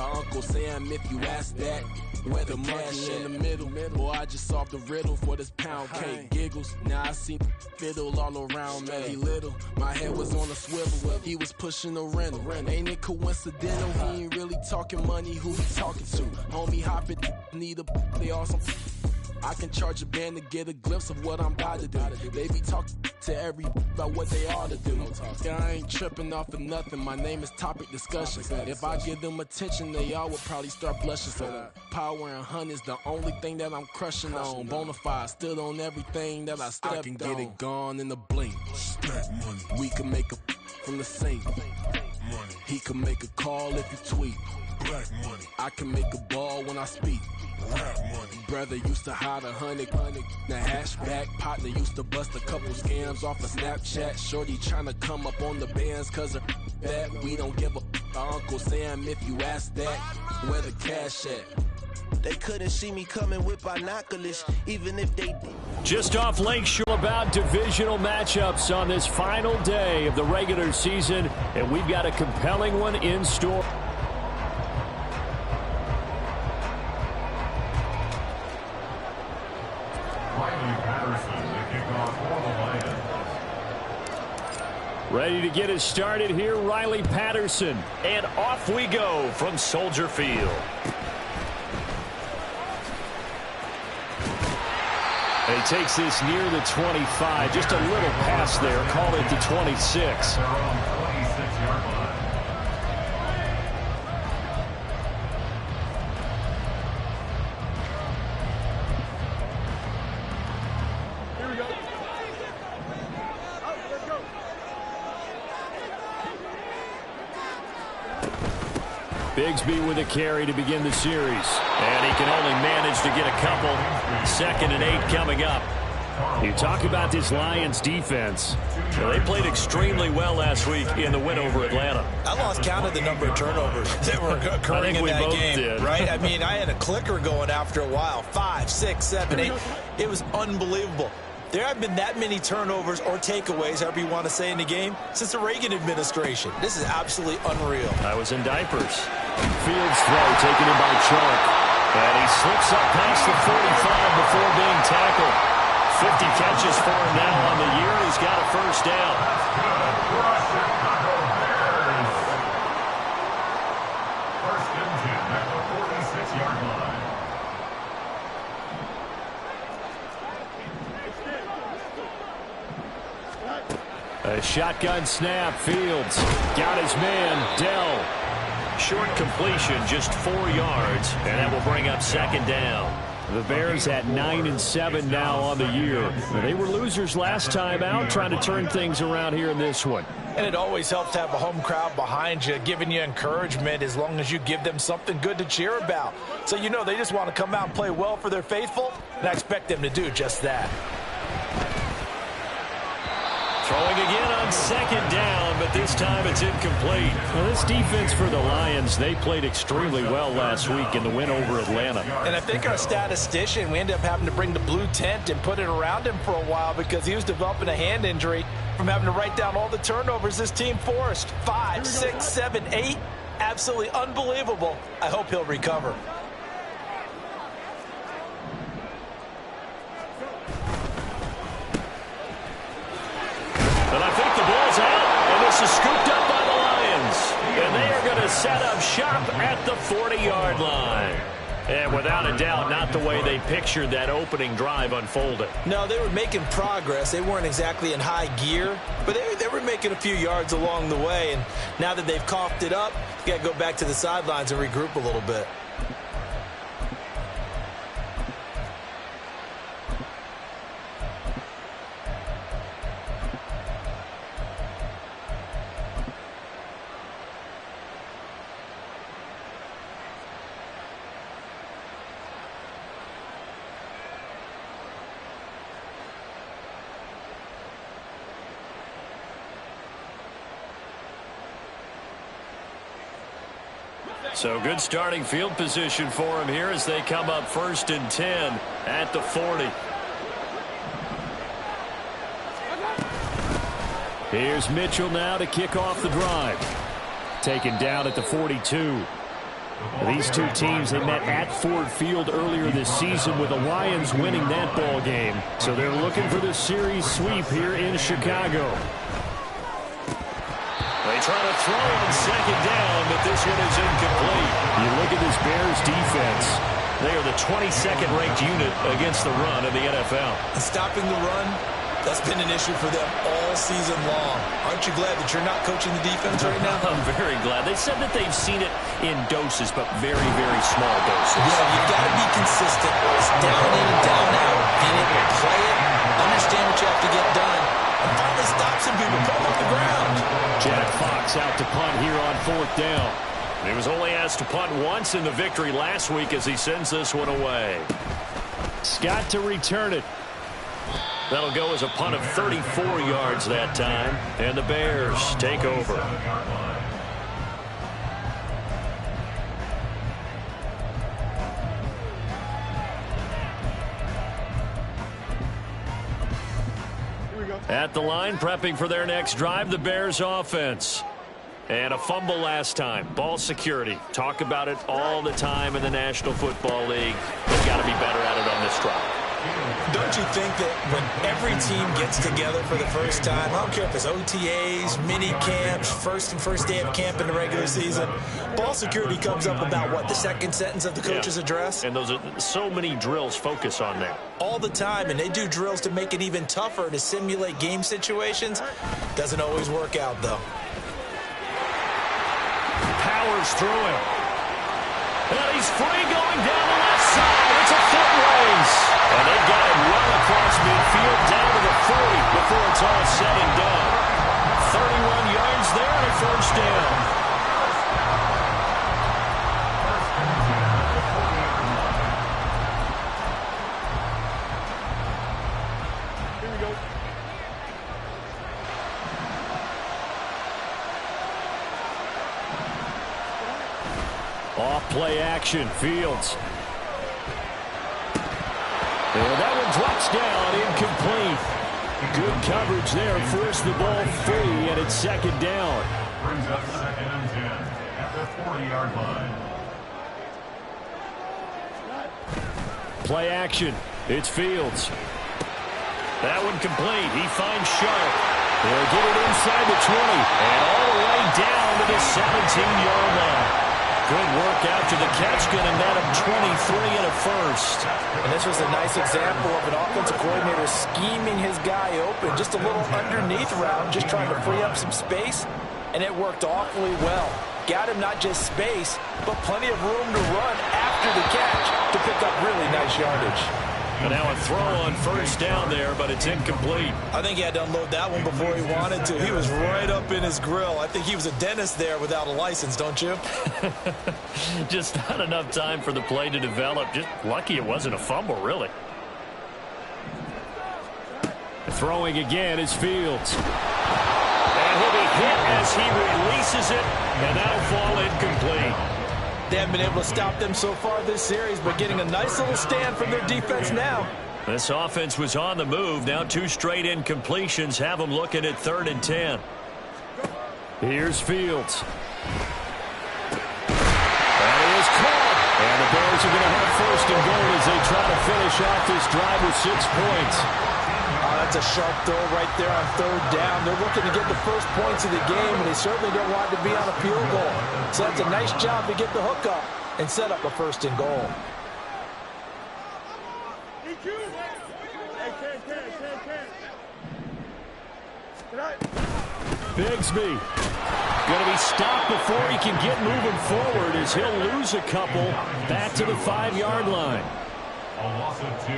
Uncle Sam, if you ask that. Where the monkey in the middle, boy, I just solved the riddle for this pound cake. Giggles, now I see fiddle all around me. He little, my head was on a swivel. He was pushing a rental. Ain't it coincidental? He ain't really talking money. Who he talking to? Homie, hop it, need a they awesome. I can charge a band to get a glimpse of what I'm about to do. They be talking to every about what they ought to do. Yeah, I ain't tripping off of nothing. My name is Topic Discussion. If I give them attention, they all would probably start blushing. So power and hunt is the only thing that I'm crushing on. Bonafide, stood on everything that I stepped on. I can get it gone in a blink. We can make a from the sink. He can make a call if you tweet. I can make a ball when I speak. Brother used to hide 100. The hashback partner used to bust a couple scams off of Snapchat. Shorty tryna come up on the bands cause of that. We don't give a Uncle Sam if you ask that. Where the cash at? They couldn't see me coming with binoculars, even if they did. Just off Lakeshore about divisional matchups on this final day of the regular season, and we've got a compelling one in store. Ready to get us started here, Riley Patterson. And off we go from Soldier Field. And he takes this near the 25. Just a little pass there. Call it the 26. Bigsby with a carry to begin the series. And he can only manage to get a couple. 2nd and 8 coming up. You talk about this Lions defense. Well, they played extremely well last week in the win over Atlanta. I lost count of the number of turnovers that were occurring in that game. Right? I mean, I had a clicker going after a while. 5, 6, 7, 8. It was unbelievable. There have been that many turnovers or takeaways, however you want to say, in the game since the Reagan administration. This is absolutely unreal. I was in diapers. Fields throw taken in by Chark. And he slips up past the 45 before being tackled. 50 catches for him now on the year. He's got a first down. First and 10 at the 46-yard line. A shotgun snap. Fields got his man, Dell. Short completion, just 4 yards, and that will bring up 2nd down. The Bears at 9-7 now on the year. They were losers last time out, trying to turn things around here in this one. And it always helps to have a home crowd behind you, giving you encouragement as long as you give them something good to cheer about. So you know they just want to come out and play well for their faithful, and I expect them to do just that. Throwing again on 2nd down, but this time it's incomplete. Well, this defense for the Lions, they played extremely well last week in the win over Atlanta. And I think our statistician, we ended up having to bring the blue tent and put it around him for a while because he was developing a hand injury from having to write down all the turnovers this team forced. 5, 6, 7, 8. Absolutely unbelievable. I hope he'll recover. And I think the ball's out, and this is scooped up by the Lions. And they are going to set up shop at the 40-yard line. And without a doubt, not the way they pictured that opening drive unfolded. No, they were making progress. They weren't exactly in high gear, but they were making a few yards along the way. And now that they've coughed it up, you got to go back to the sidelines and regroup a little bit. So good starting field position for him here as they come up 1st and 10 at the 40. Here's Mitchell now to kick off the drive. Taken down at the 42. These two teams, they met at Ford Field earlier this season with the Lions winning that ball game. So they're looking for the series sweep here in Chicago. They try to throw on second down, but this one is incomplete. You look at this Bears defense. They are the 22nd ranked unit against the run of the NFL. And stopping the run, that's been an issue for them all season long. Aren't you glad that you're not coaching the defense right now? I'm very glad. They said that they've seen it in doses, but very, very small doses. Yeah, you've got to be consistent. It's down in and down out. Being able to play it, understand what you have to get done, and finally stop some people pulling up the ground. Jack Fox out to punt here on 4th down. He was only asked to punt once in the victory last week as he sends this one away. Scott to return it. That'll go as a punt of 34 yards that time, and the Bears take over. At the line, prepping for their next drive, the Bears offense. And a fumble last time. Ball security. Talk about it all the time in the National Football League. They've got to be better at it on this drive. Don't you think that when every team gets together for the first time, I don't care if it's OTAs, mini camps, first day of camp in the regular season, ball security comes up about what, the second sentence of the coach's address? And those are so many drills focus on that. All the time, and they do drills to make it even tougher to simulate game situations. Doesn't always work out, though. Powers through him. And he's free going down the left side. It's a foot race. And they've got him well across midfield down to the 40 before it's all said and done. 31 yards there and a first down. Here we go. Off play action, Fields. And that one drops down, incomplete. Good coverage there, forced the ball free, and it's second down. Brings up 2nd and 10 at the 40-yard line. Play action, it's Fields. That one complete, he finds Sharp. They'll get it inside the 20, and all the way down to the 17-yard line. Good work after the catch, going to net him 23 and a first. And this was a nice example of an offensive coordinator scheming his guy open. Just a little underneath route, just trying to free up some space, and it worked awfully well. Got him not just space, but plenty of room to run after the catch to pick up really nice yardage. And now a throw on first down there, but it's incomplete. I think he had to unload that one before he wanted to. He was right up in his grill. I think he was a dentist there without a license, don't you? Just not enough time for the play to develop. Just lucky it wasn't a fumble, really. Throwing again is Fields. And he'll be hit as he releases it, and that'll fall incomplete. They haven't been able to stop them so far this series, but getting a nice little stand from their defense now. This offense was on the move. Now 2 straight incompletions have them looking at 3rd and 10. Here's Fields. That is caught. And the Bears are going to have 1st and goal as they try to finish off this drive with 6 points. That's a sharp throw right there on 3rd down. They're looking to get the first points of the game, and they certainly don't want to be on a field goal. So that's a nice job to get the hook up and set up a 1st and goal. Bigsby going to be stopped before he can get moving forward as he'll lose a couple back to the 5-yard line. A loss of 2.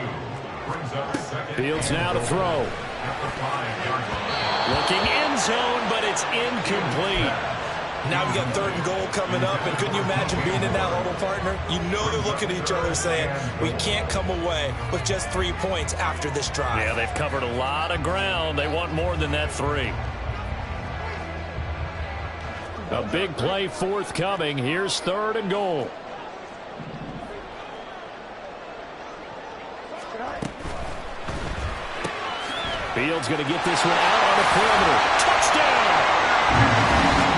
Brings up 2nd. Fields now to throw. At the 5-yard line. Looking end zone, but it's incomplete. Now we got 3rd and goal coming up, and couldn't you imagine being in that huddle, partner? You know they're looking at each other saying, we can't come away with just 3 points after this drive. Yeah, they've covered a lot of ground. They want more than that 3. A big play forthcoming. Here's 3rd and goal. Fields going to get this one out on the perimeter. Touchdown!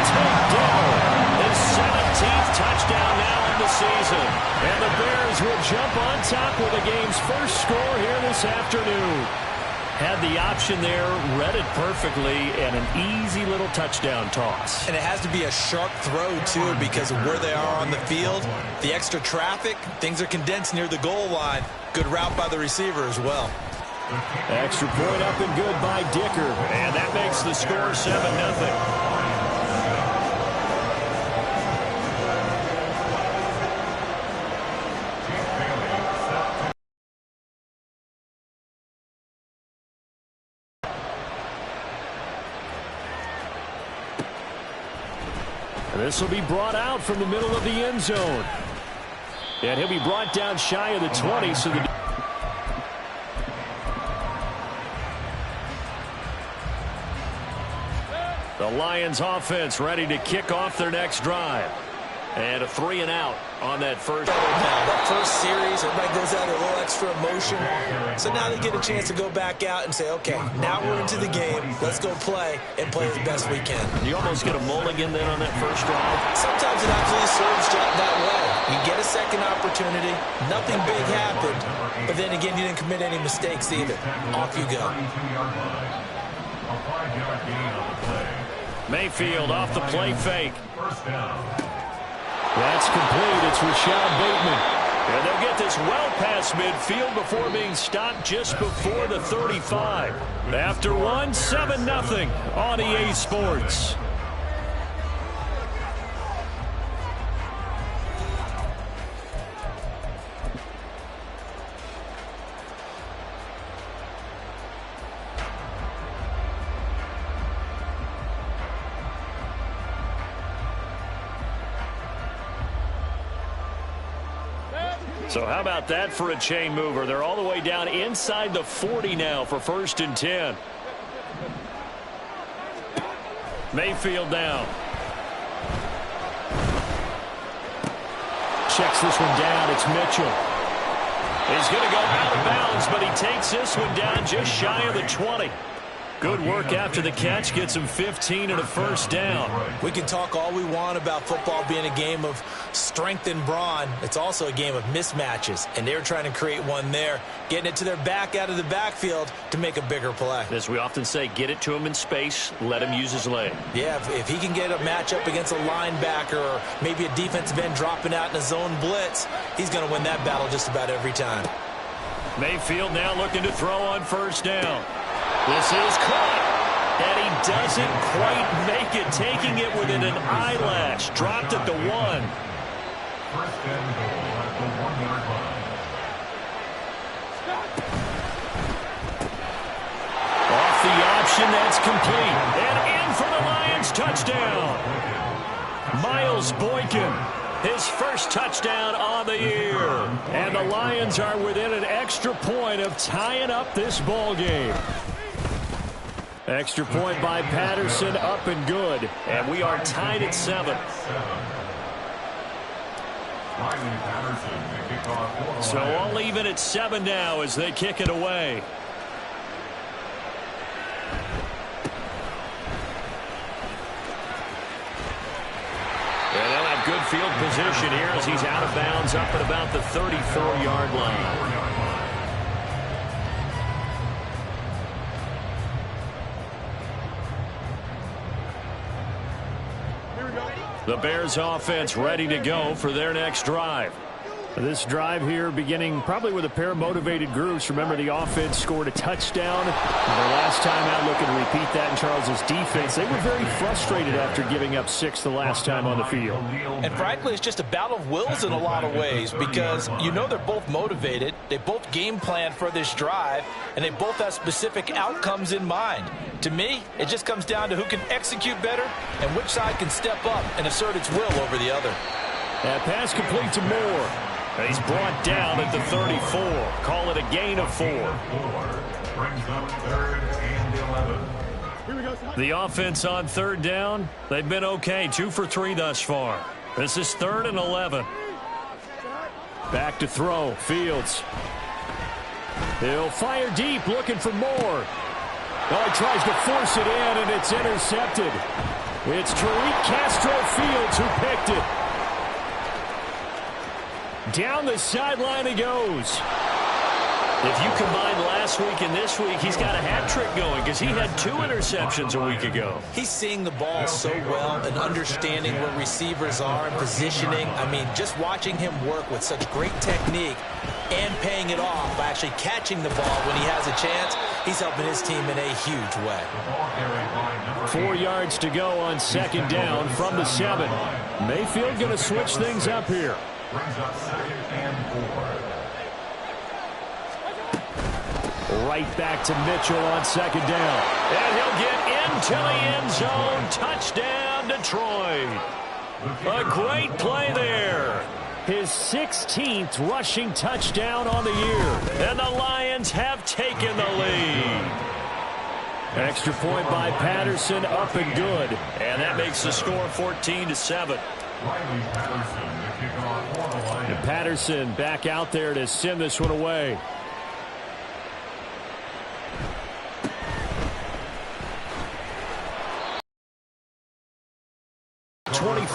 Takedown. His 17th touchdown now in the season. And the Bears will jump on top with the game's first score here this afternoon. Had the option there, read it perfectly, and an easy little touchdown toss. And it has to be a sharp throw, too, because of where they are on the field. The extra traffic, things are condensed near the goal line. Good route by the receiver as well. Extra point up and good by Dicker. And that makes the score 7-0. This will be brought out from the middle of the end zone. And he'll be brought down shy of the 20. So the Lions offense ready to kick off their next drive. And a 3-and-out on that first. That first series, everybody goes out with a little extra emotion. So now they get a chance to go back out and say, okay, now we're into the game. Let's go play and play as best we can. You almost get a mulligan then on that first drive. Sometimes it absolutely serves that way. You get a second opportunity. Nothing big happened. But then again, you didn't commit any mistakes either. Off you go. Mayfield off the play fake. That's complete. It's Rashad Bateman. And they'll get this well past midfield before being stopped just before the 35. After one, 7-0 on EA Sports. So how about that for a chain mover? They're all the way down inside the 40 now for 1st and 10. Mayfield down. Checks this one down. It's Mitchell. He's going to go out of bounds, but he takes this one down just shy of the 20. Good work after the catch. Gets him 15 and a first down. We can talk all we want about football being a game of strength and brawn. It's also a game of mismatches, and they're trying to create one there, getting it to their back out of the backfield to make a bigger play. As we often say, get it to him in space, let him use his leg. Yeah, if he can get a matchup against a linebacker or maybe a defensive end dropping out in a zone blitz, he's going to win that battle just about every time. Mayfield now looking to throw on first down. This is caught, and he doesn't quite make it, taking it within an eyelash. Dropped at the 1. First and goal at the 1-yard line. Off the option, that's complete. And in for the Lions, touchdown. Miles Boykin, his first touchdown on the year. And the Lions are within an extra point of tying up this ball game. Extra point by Patterson, up and good. And we are tied at 7. So all even at 7 now as they kick it away. And they'll have good field position here as he's out of bounds up at about the 34-yard line. The Bears offense ready to go for their next drive. This drive here beginning probably with a pair of motivated groups. Remember, the offense scored a touchdown. And the last time out, looking to repeat that in Charles's defense. They were very frustrated after giving up 6 the last time on the field. And frankly, it's just a battle of wills in a lot of ways because you know they're both motivated. They both game plan for this drive, and they both have specific outcomes in mind. To me, it just comes down to who can execute better and which side can step up and assert its will over the other. That pass complete to Moore. He's brought down at the 34. Call it a gain of 4. Brings up 3rd and 11. The offense on 3rd down, they've been okay. 2 for 3 thus far. This is 3rd and 11. Back to throw. Fields. He'll fire deep, looking for more. Oh, he tries to force it in, and it's intercepted. It's Tariq Castro Fields who picked it. Down the sideline he goes. If you combine last week and this week, he's got a hat trick going because he had 2 interceptions a week ago. He's seeing the ball so well and understanding where receivers are and positioning. I mean, just watching him work with such great technique and paying it off by actually catching the ball when he has a chance, he's helping his team in a huge way. 4 yards to go on second down from the 7. Mayfield going to switch things up here. Brings up 2nd and 4. Right back to Mitchell on second down. And he'll get into the end zone. Touchdown, Detroit. A great play there. His 16th rushing touchdown on the year. And the Lions have taken the lead. Extra point by Patterson, up and good. And that makes the score 14-7. And Patterson back out there to send this one away.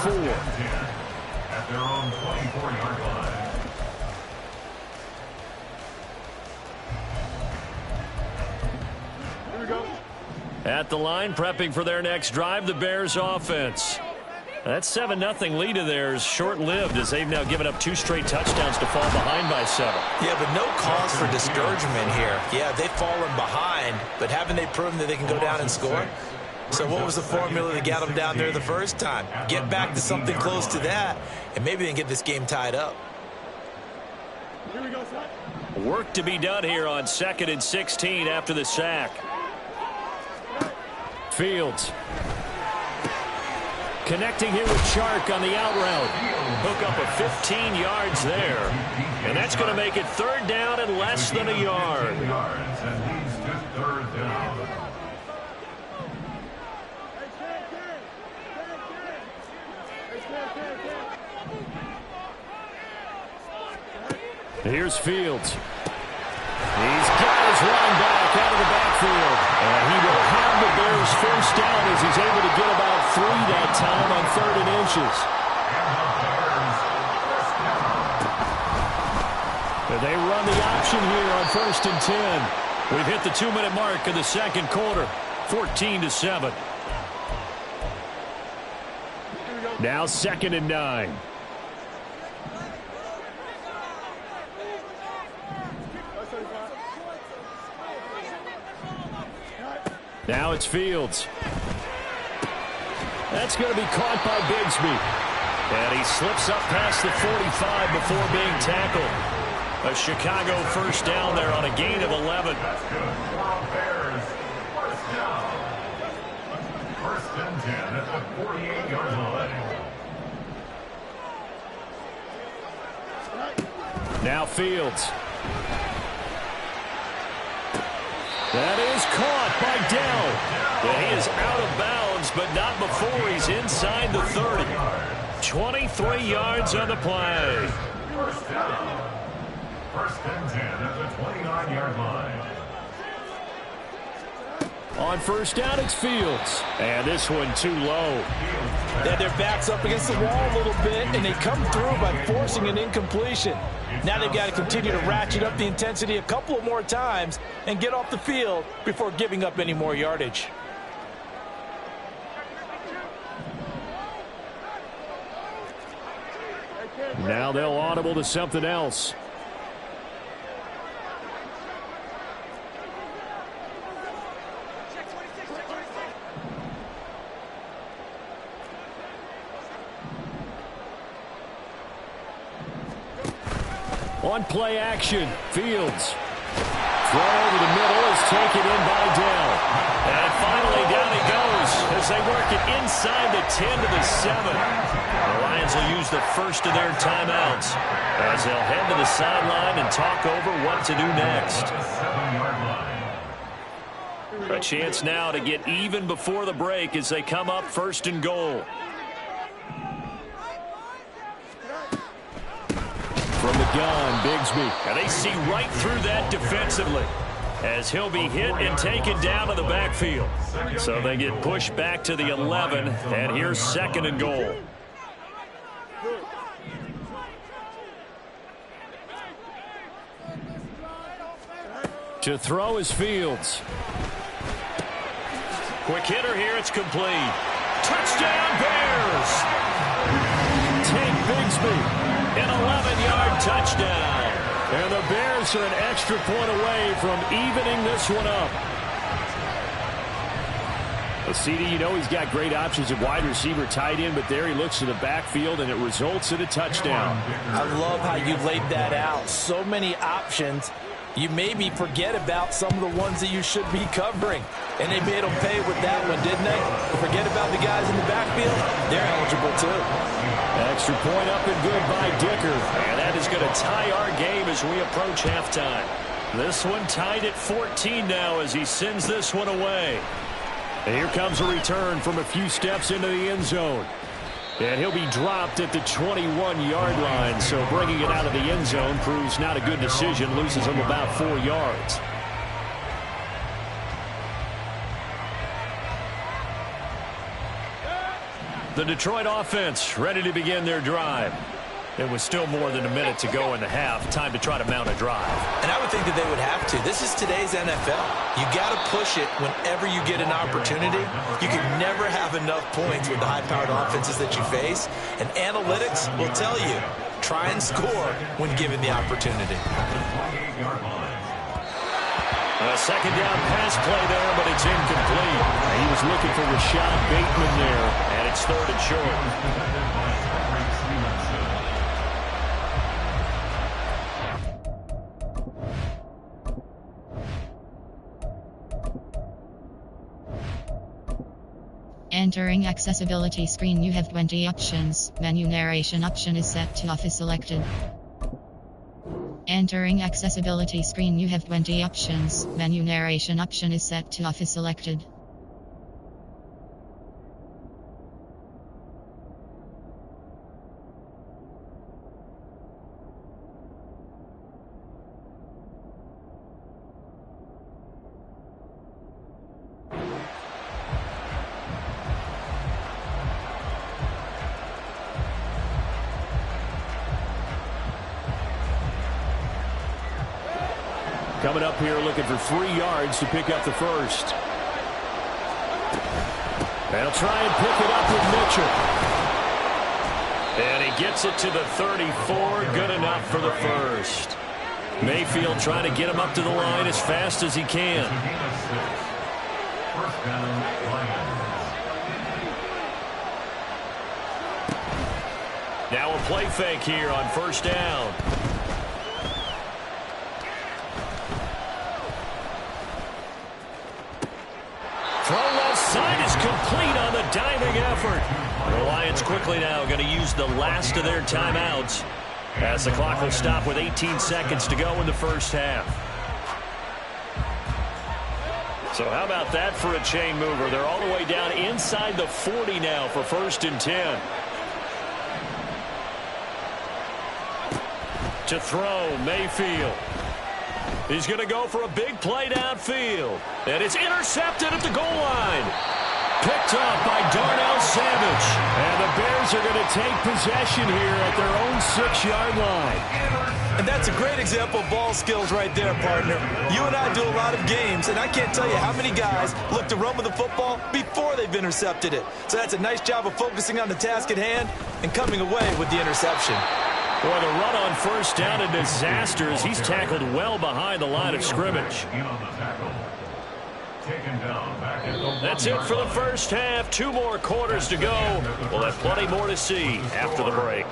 At their own 24-yard line. Here we go. At the line, prepping for their next drive, the Bears offense. That 7-0 lead of theirs short-lived as they've now given up 2 straight touchdowns to fall behind by 7. Yeah, but no cause for discouragement here. Yeah, they've fallen behind, but haven't they proven that they can go down and score? So what was the formula that got them down there the first time? Get back to something close to that, and maybe they can get this game tied up. Here we go, son. Work to be done here on 2nd and 16 after the sack. Fields. Connecting here with Chark on the out route. Hook up a 15 yards there. And that's going to make it 3rd down and less than a yard. And leads to 3rd down. Here's Fields. He's got his run back out of the backfield. And he will have the Bears first down as he's able to get about 3 that time on 3rd and inches. They run the option here on 1st and 10. We've hit the 2-minute mark of the second quarter. 14-7. Now 2nd and 9. Now it's Fields. That's going to be caught by Bigsby. And he slips up past the 45 before being tackled. A Chicago first down there on a gain of 11. That's good for Bears. First down. 1st and 10 at the 48-yard line. Now Fields. That is caught by Dell. And he is out of bounds, but not before he's inside the 30. 23 yards on the play. First down. 1st and 10 at the 29-yard line. On first down, it's Fields. And this one too low. They had their backs up against the wall a little bit, and they come through by forcing an incompletion. Now they've got to continue to ratchet up the intensity a couple of more times and get off the field before giving up any more yardage. Now they'll audible to something else. On play action, Fields. Throw over the middle is taken in by Dell. And finally down he goes as they work it inside the 10 to the 7. The Lions will use the first of their timeouts as they'll head to the sideline and talk over what to do next. A chance now to get even before the break as they come up 1st and goal. From the gun, Bigsby. And they see right through that defensively as he'll be hit and taken down to the backfield. So they get pushed back to the 11, and here's 2nd and goal. To throw is Fields. Quick hitter here. It's complete. Touchdown, Bears. Tank Bigsby, an 11-yard touchdown. And the Bears are an extra point away from evening this one up. CD, you know he's got great options at wide receiver, tight end, but there he looks to the backfield, and it results in a touchdown. I love how you laid that out. So many options. You maybe forget about some of the ones that you should be covering. And they made them pay with that one, didn't they? Forget about the guys in the backfield. They're eligible, too. Extra point up and good by Dicker. And that is going to tie our game as we approach halftime. This one tied at 14 now as he sends this one away. And here comes a return from a few steps into the end zone. And he'll be dropped at the 21-yard line. So bringing it out of the end zone proves not a good decision. Loses him about 4 yards. The Detroit offense ready to begin their drive. It was still more than a minute to go in the half. Time to try to mount a drive. And I would think that they would have to. This is today's NFL. You got to push it whenever you get an opportunity. You can never have enough points with the high-powered offenses that you face. And analytics will tell you, try and score when given the opportunity. A second down pass play there, but it's incomplete. He was looking for Rashad Bateman there, and it's 3rd and short. Entering accessibility screen, you have 20 options. Menu narration option is set to off is selected. Entering accessibility screen, you have 20 options. Menu narration option is set to off is selected. Coming up here looking for 3 yards to pick up the first. They'll try and pick it up with Mitchell. And he gets it to the 34. Good enough for the first. Mayfield trying to get him up to the line as fast as he can. First down, Lions. Now a play fake here on first down. Throw left side is complete on the diving effort. The Lions quickly now going to use the last of their timeouts as the clock will stop with 18 seconds to go in the first half. So how about that for a chain mover? They're all the way down inside the 40 now for 1st and 10. To throw, Mayfield. He's going to go for a big play downfield. And it's intercepted at the goal line. Picked up by Darnell Savage. And the Bears are going to take possession here at their own 6-yard line. And that's a great example of ball skills right there, partner. You and I do a lot of games, and I can't tell you how many guys look to run with the football before they've intercepted it. So that's a nice job of focusing on the task at hand and coming away with the interception. Boy, the run on first down, a disaster as he's tackled well behind the line of scrimmage. That's it for the first half. 2 more quarters to go. We'll have plenty more to see after the break.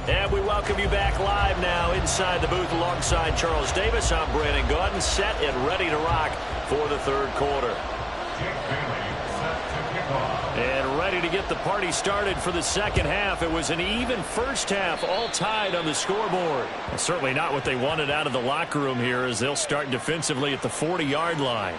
And we welcome you back live now inside the booth alongside Charles Davis. I'm Brandon Gaudin, set and ready to rock for the 3rd quarter. And ready to get the party started for the 2nd half. It was an even first half, all tied on the scoreboard. Certainly not what they wanted out of the locker room here as they'll start defensively at the 40-yard line.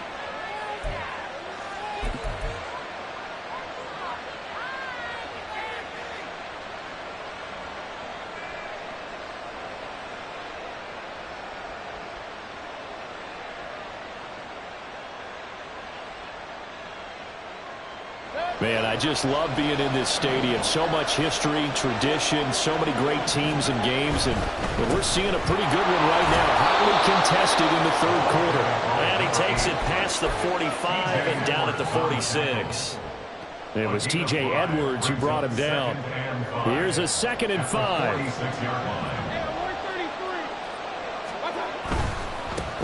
Man, I just love being in this stadium. So much history, tradition, so many great teams and games, and we're seeing a pretty good one right now. Highly contested in the third quarter. And he takes it past the 45 and down at the 46. It was T.J. Edwards who brought him down. Here's a 2nd and 5.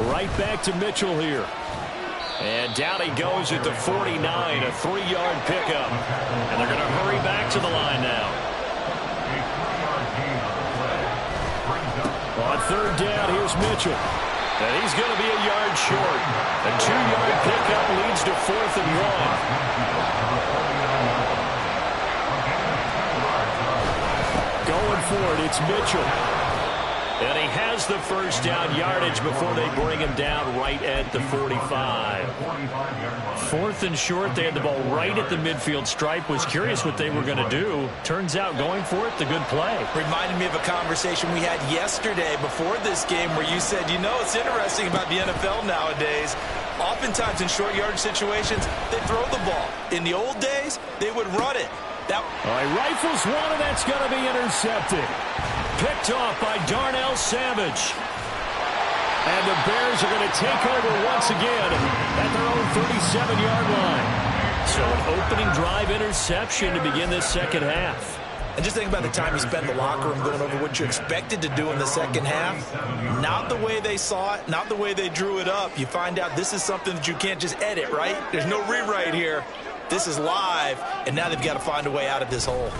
Right back to Mitchell here. And down he goes at the 49, a 3-yard pickup. And they're going to hurry back to the line now. On 3rd down, here's Mitchell. And he's going to be a yard short. A 2-yard pickup leads to 4th and 1. Going for it, it's Mitchell. And he has the first down yardage before they bring him down right at the 45. 4th and short. They had the ball right at the midfield stripe. Was curious what they were going to do. Turns out going for it, the good play. Reminded me of a conversation we had yesterday before this game where you said, you know, it's interesting about the NFL nowadays. Oftentimes in short yardage situations, they throw the ball. In the old days, they would run it. All right, rifles one, and that's going to be intercepted. Picked off by Darnell Savage. And the Bears are going to take over once again at their own 37-yard line. So an opening drive interception to begin this second half. And just think about the time you spent in the locker room going over what you expected to do in the second half. Not the way they saw it, not the way they drew it up. You find out this is something that you can't just edit, right? There's no rewrite here. This is live, and now they've got to find a way out of this hole.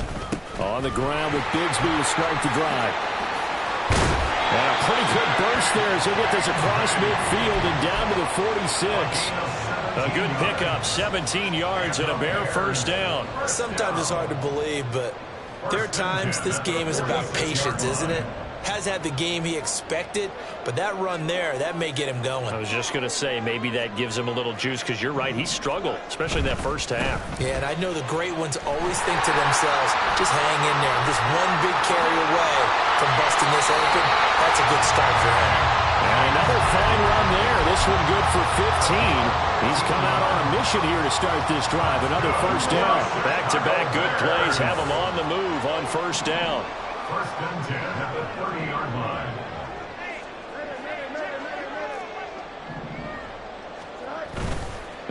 On the ground with Bigsby to start the drive. And a pretty good burst there as they get this across midfield and down to the 46. A good pickup, 17 yards and a Bear first down. Sometimes it's hard to believe, but there are times this game is about patience, isn't it? Has had the game he expected, but that run there, that may get him going. I was just going to say, maybe that gives him a little juice, because you're right, he struggled, especially that first half. Yeah, and I know the great ones always think to themselves, just hang in there. I'm just one big carry away from busting this open. That's a good start for him. And another fine run there. This one good for 15. He's come out on a mission here to start this drive. Another first down. Back-to-back good plays have him on the move on first down. 1st and 10 at the 30-yard line.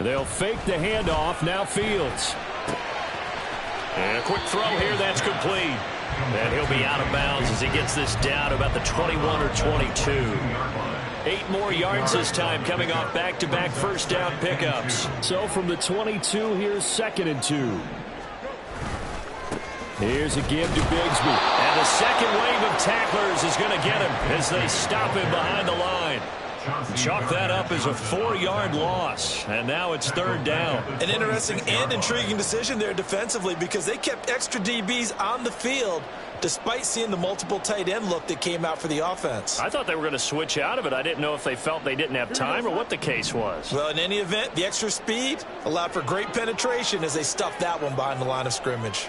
They'll fake the handoff. Now Fields. And a quick throw here. That's complete. And he'll be out of bounds as he gets this down about the 21 or 22. 8 more yards this time coming off back-to-back first down pickups. So from the 22, here's 2nd and 2. Here's a give to Bigsby. And the second wave of tacklers is going to get him as they stop him behind the line. Chalk that up as a 4-yard loss. And now it's 3rd down. An interesting and intriguing decision there defensively, because they kept extra DBs on the field despite seeing the multiple tight end look that came out for the offense. I thought they were going to switch out of it. I didn't know if they felt they didn't have time or what the case was. Well, in any event, the extra speed allowed for great penetration as they stuffed that one behind the line of scrimmage.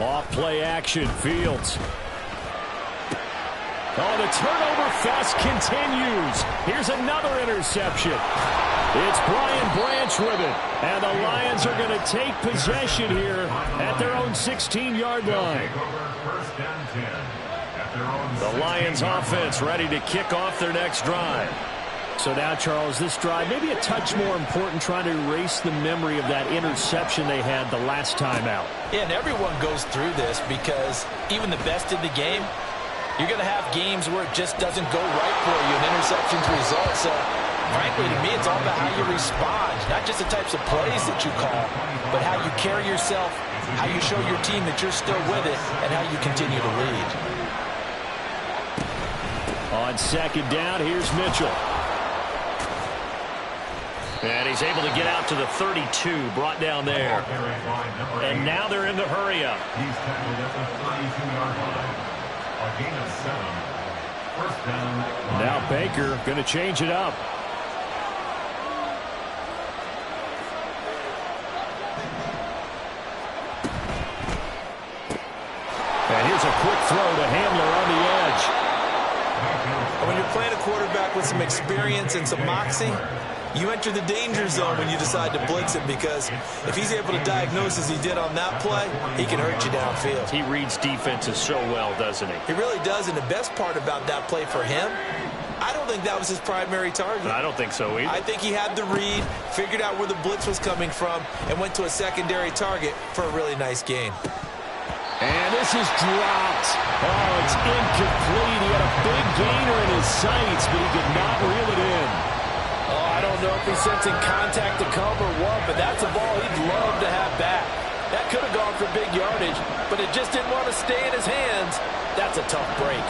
Off play action, Fields. Oh, the turnover fest continues. Here's another interception. It's Brian Branch with it. And the Lions are going to take possession here at their own 16-yard line. The Lions offense ready to kick off their next drive. So now, Charles, this drive maybe a touch more important, trying to erase the memory of that interception they had the last time out. Yeah, and everyone goes through this, because even the best in the game, you're going to have games where it just doesn't go right for you, and interceptions result. So, frankly, to me, it's all about how you respond, not just the types of plays that you call, but how you carry yourself, how you show your team that you're still with it, and how you continue to lead. On 2nd down, here's Mitchell. And he's able to get out to the 32, brought down there. And now they're in the hurry-up. He's tackled at the 32-yard line. A gain of 7. First down. Now Baker going to change it up. And here's a quick throw to Hamler on the edge. And when you're playing a quarterback with some experience and some moxie, You enter the danger zone when you decide to blitz him, because if he's able to diagnose as he did on that play, he can hurt you downfield. He reads defenses so well, doesn't he? He really does, and the best part about that play for him, I don't think that was his primary target. I don't think so either. I think he had the read, figured out where the blitz was coming from, and went to a secondary target for a really nice gain. And this is dropped. Oh, it's incomplete. He had a big gainer in his sights, but he could not reel it in. Oh, I don't know if he's sensing contact to come or what, but that's a ball he'd love to have back. That could have gone for big yardage, but it just didn't want to stay in his hands. That's a tough break.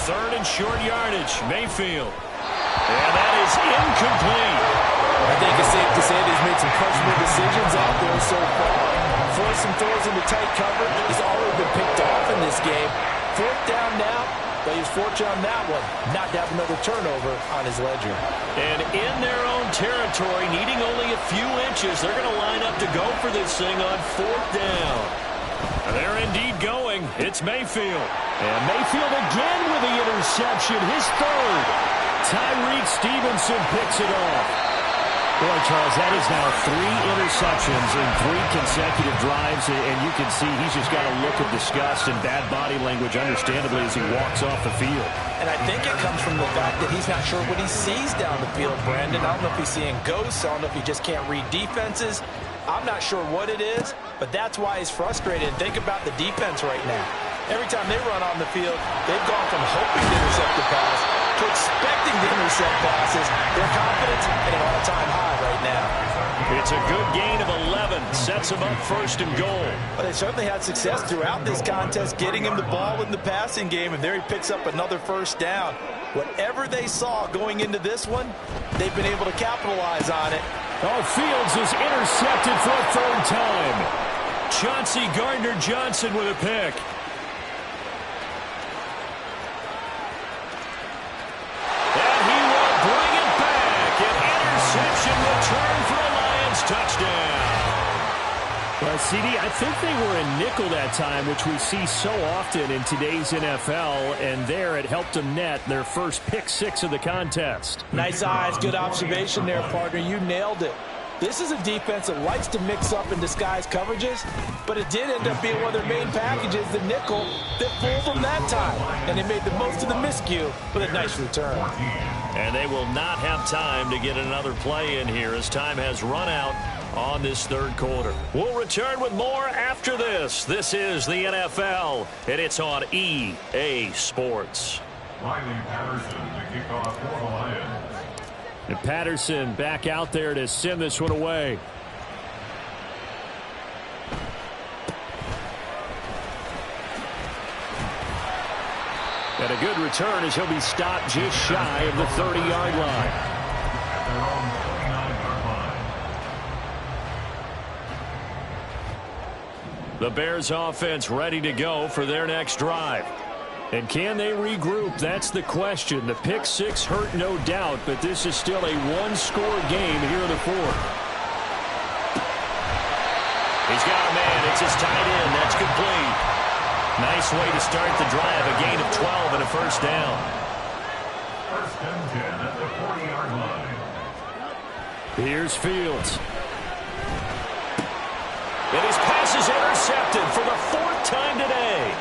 Third and short yardage, Mayfield. And that is incomplete. I think it's safe to say that he's made some questionable decisions out there so far. Forced some throws into tight cover. He's already been picked off in this game. Fourth down now, but he's fortunate on that one not to have another turnover on his ledger. And in their own territory, needing only a few inches, they're going to line up to go for this thing on fourth down. They're indeed going. It's Mayfield. And Mayfield again with the interception, his third. Tyreek Stevenson picks it off. Boy, Charles, that is now 3 interceptions in 3 consecutive drives, and you can see he's just got a look of disgust and bad body language, understandably, as he walks off the field. And I think it comes from the fact that he's not sure what he sees down the field, Brandon. I don't know if he's seeing ghosts. I don't know if he just can't read defenses. I'm not sure what it is, but that's why he's frustrated. And think about the defense right now. Every time they run on the field, they've gone from hoping to intercept the pass to expecting to intercept passes. Their confidence at an all-time high right now. It's a good gain of 11. Sets him up first and goal. But they certainly had success throughout this contest, getting him the ball in the passing game, and there he picks up another first down. Whatever they saw going into this one, they've been able to capitalize on it. Oh, Fields is intercepted for a third time. Chauncey Gardner-Johnson with a pick. Return for a Lions touchdown. Well, CD, I think they were in nickel that time, which we see so often in today's NFL, and there it helped them net their first pick 6 of the contest. Nice eyes, good observation there, partner. You nailed it. This is a defense that likes to mix up and disguise coverages, but it did end up being one of their main packages, the nickel, that fooled them that time. And they made the most of the miscue with a nice return. And they will not have time to get another play in here as time has run out on this third quarter. We'll return with more after this. This is the NFL, and it's on EA Sports. Riley Patterson to kick off for the Lions. And Patterson back out there to send this one away. And a good return as he'll be stopped just shy of the 30-yard line. At their own 29-yard line. The Bears offense ready to go for their next drive. And can they regroup? That's the question. The pick 6 hurt, no doubt, but this is still a one-score game here in the fourth. He's got a man. It's his tight end. That's complete. Nice way to start the drive. A gain of 12 and a first down. First and 10 at the 40-yard line. Here's Fields. And his pass is intercepted for the 4th time today.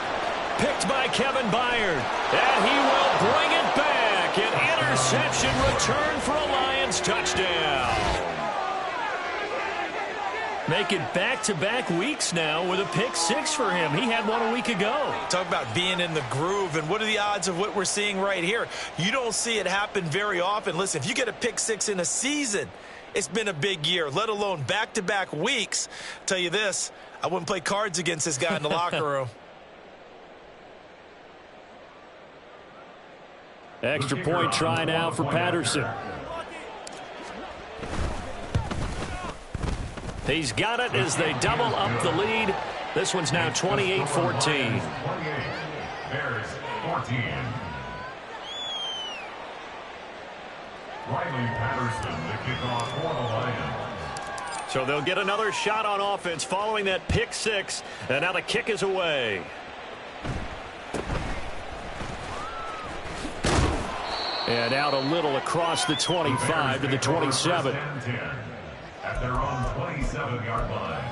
Picked by Kevin Byard. And he will bring it back. An interception return for a Lions touchdown. Make it back-to-back weeks now with a pick 6 for him. He had one a week ago. Talk about being in the groove, and what are the odds of what we're seeing right here? You don't see it happen very often. Listen, if you get a pick 6 in a season, it's been a big year, let alone back-to-back weeks. I'll tell you this, I wouldn't play cards against this guy in the locker room. Extra point try now for Patterson. He's got it as they double up the lead. This one's now 28-14. 28, Bears 14. Riley Patterson to kick off for the Lions. So they'll get another shot on offense following that pick 6. And now the kick is away. And out a little across the 25 to the 27. At their own 27-yard line.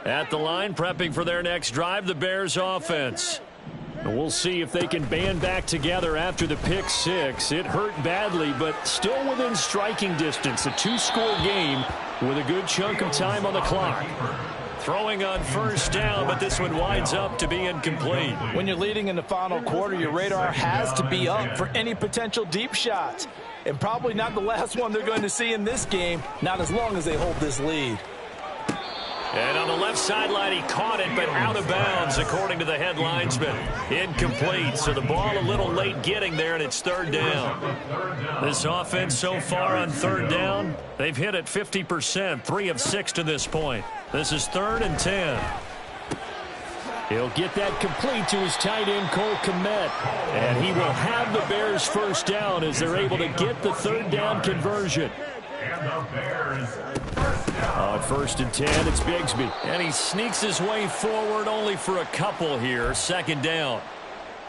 At the line, prepping for their next drive, the Bears offense. And we'll see if they can band back together after the pick six. It hurt badly, but still within striking distance. A two-score game with a good chunk of time on the clock. Throwing on first down, but this one winds up to be incomplete. When you're leading in the final quarter, your radar has to be up for any potential deep shots. And probably not the last one they're going to see in this game, not as long as they hold this lead. And on the left sideline, he caught it, but out of bounds, according to the head linesman. Incomplete, so the ball a little late getting there, and it's third down. This offense so far on third down, they've hit it 50%, 3 of 6 to this point. This is 3rd and 10. He'll get that complete to his tight end, Cole Kmet. And he will have the Bears first down as they're able to get the third down conversion. And the Bears On 1st and 10, it's Bigsby. And he sneaks his way forward only for a couple here. 2nd down.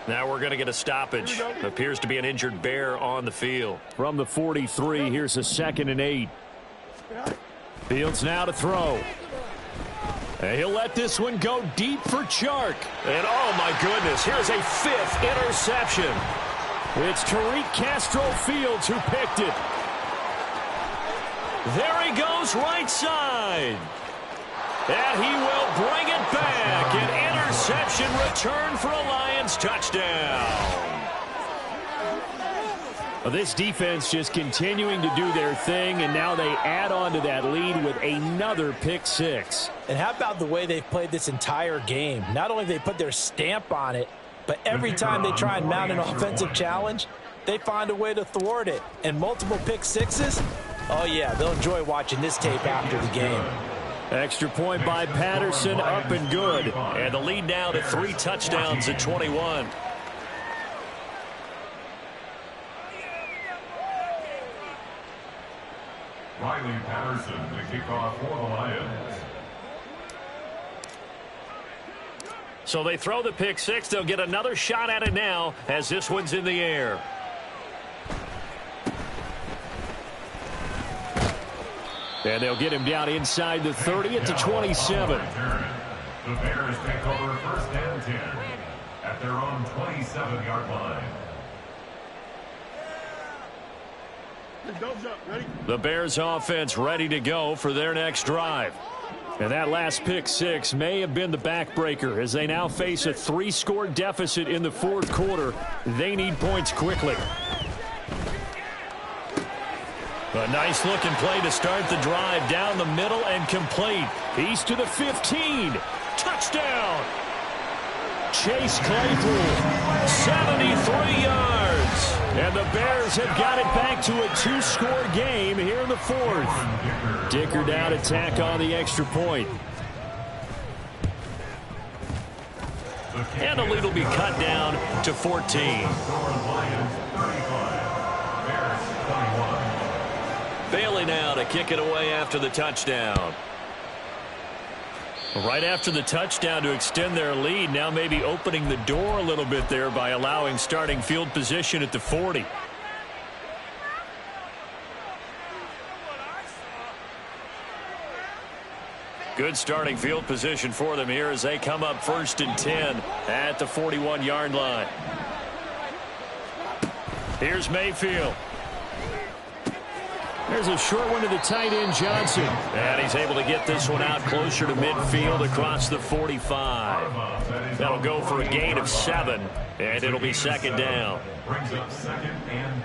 Now we're going to get a stoppage. Appears to be an injured Bear on the field. From the 43, here's a 2nd and 8. Fields now to throw. And he'll let this one go deep for Chark. And oh my goodness, here's a 5th interception. It's Tariq Castro-Fields who picked it. There he goes right side. And he will bring it back. An interception return for a Lions touchdown. Well, this defense just continuing to do their thing, and now they add on to that lead with another pick six. And how about the way they've played this entire game? Not only have they put their stamp on it, but every time they try and mount an offensive challenge, they find a way to thwart it. And multiple pick sixes, oh yeah, they'll enjoy watching this tape after the game. Extra point by Patterson, up and good. And the lead now to 3 touchdowns at 21. Riley Patterson to kick off for the Lions. So they throw the pick six. They'll get another shot at it now as this one's in the air. And they'll get him down inside the 30 at the 27. The Bears take over 1st and 10 at their own 27-yard line. The Bears offense ready to go for their next drive. And that last pick six may have been the backbreaker as they now face a 3-score deficit in the 4th quarter. They need points quickly. A nice looking play to start the drive down the middle and complete. He's to the 15. Touchdown. Chase Claypool, 73 yards. And the Bears have got it back to a 2-score game here in the 4th. Dicker down to tack on the extra point. And the lead will be cut down to 14. Bailey now to kick it away after the touchdown. Right after the touchdown to extend their lead, now maybe opening the door a little bit there by allowing starting field position at the 40. Good starting field position for them here as they come up 1st and 10 at the 41-yard line. Here's Mayfield. There's a short one to the tight end, Johnson. And he's able to get this one out closer to midfield across the 45. That'll go for a gain of 7, and it'll be 2nd down. Brings up 2nd and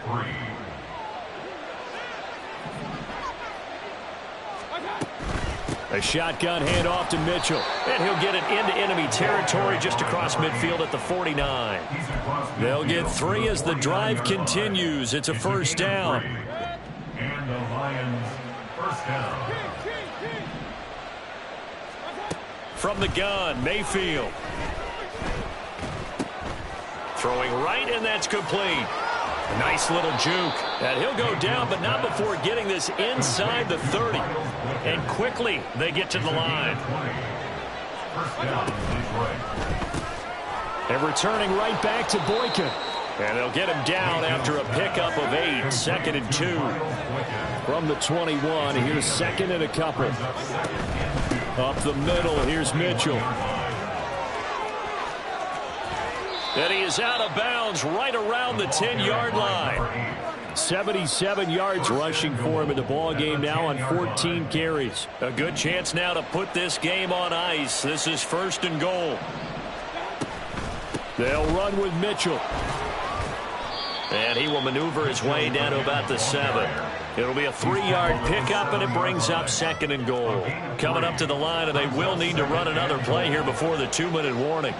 3. A shotgun handoff to Mitchell. And he'll get it into enemy territory just across midfield at the 49. They'll get 3 as the drive continues. It's a 1st down. And the Lions first down. From the gun, Mayfield. Throwing right, and that's complete. A nice little juke. And he'll go down, but not before getting this inside the 30. And quickly, they get to the line. First down, Detroit. And returning right back to Boykin. And they'll get him down after a pickup of 8, 2nd and 2. From the 21, here's 2nd and a couple. Up the middle, here's Mitchell. And he is out of bounds right around the 10-yard line. 77 yards rushing for him in the ball game now on 14 carries. A good chance now to put this game on ice. This is 1st and goal. They'll run with Mitchell. And he will maneuver his way down to about the 7. It'll be a 3-yard pickup, and it brings up 2nd and goal. Coming up to the line, and they will need to run another play here before the 2-minute warning.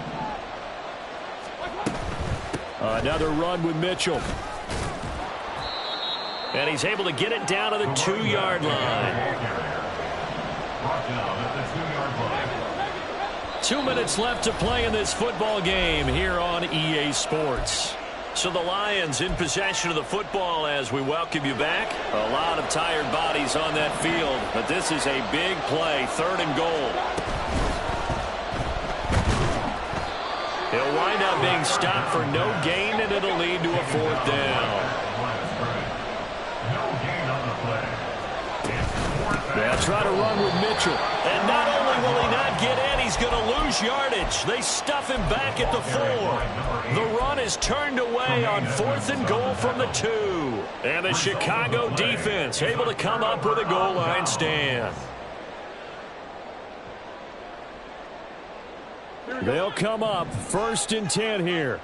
Another run with Mitchell. And he's able to get it down to the 2-yard line. 2 minutes left to play in this football game here on EA Sports. So the Lions in possession of the football as we welcome you back. A lot of tired bodies on that field, but this is a big play, 3rd and goal. He'll wind up being stopped for no gain, and it'll lead to a 4th down. They'll try to run with Mitchell. And not only will he not get in, he's going to lose yardage. They stuff him back at the 4. The run is turned away on 4th and goal from the 2. And the Chicago defense able to come up with a goal line stand. They'll come up 1st and 10 here.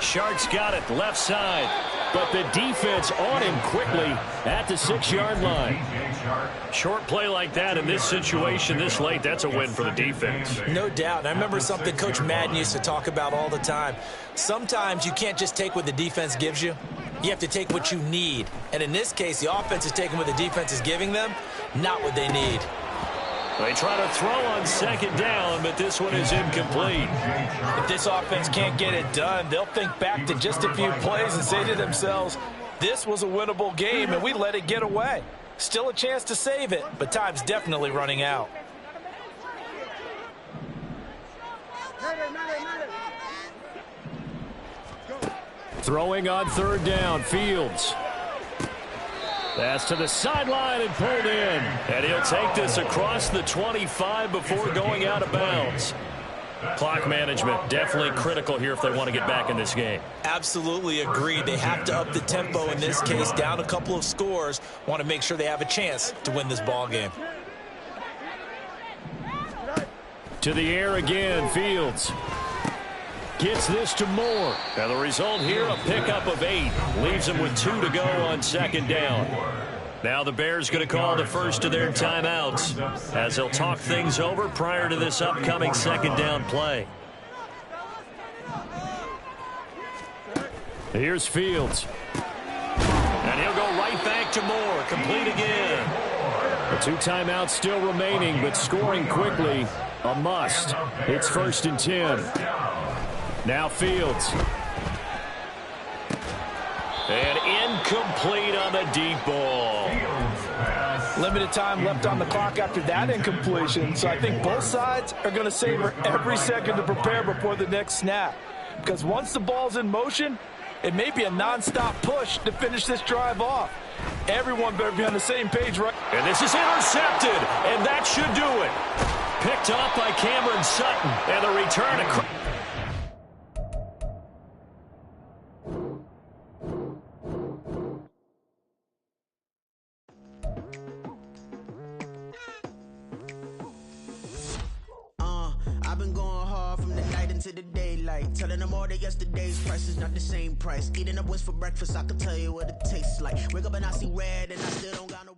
Sharks got it left side, but the defense on him quickly at the 6-yard line. Short play like that in this situation this late, that's a win for the defense. No doubt. And I remember something Coach Madden used to talk about all the time. Sometimes you can't just take what the defense gives you. You have to take what you need. And in this case, the offense is taking what the defense is giving them, not what they need. They try to throw on 2nd down, but this one is incomplete. If this offense can't get it done, they'll think back to just a few plays and say to themselves, this was a winnable game, and we let it get away. Still a chance to save it, but time's definitely running out. Throwing on 3rd down, Fields. Pass to the sideline and pulled in. And he'll take this across the 25 before going out of bounds. Clock management definitely critical here if they want to get back in this game. Absolutely agreed. They have to up the tempo in this case, down a couple of scores. Want to make sure they have a chance to win this ball game. To the air again, Fields. Gets this to Moore. And the result here, a pickup of 8. Leaves them with 2 to go on 2nd down. Now the Bears going to call the first of their timeouts as they'll talk things over prior to this upcoming 2nd down play. Here's Fields. And he'll go right back to Moore. Complete again. The 2 timeouts still remaining, but scoring quickly, a must. It's 1st and 10. Now Fields. And incomplete on the deep ball. Limited time left on the clock after that incompletion, so I think both sides are going to savor every second to prepare before the next snap. Because once the ball's in motion, it may be a non-stop push to finish this drive off. Everyone better be on the same page, right? And this is intercepted, and that should do it. Picked off by Cameron Sutton, and the return across. I've been going hard from the night into the daylight, telling them all that yesterday's price is not the same price. Eating up wings for breakfast, I can tell you what it tastes like. Wake up and I see red and I still don't got no...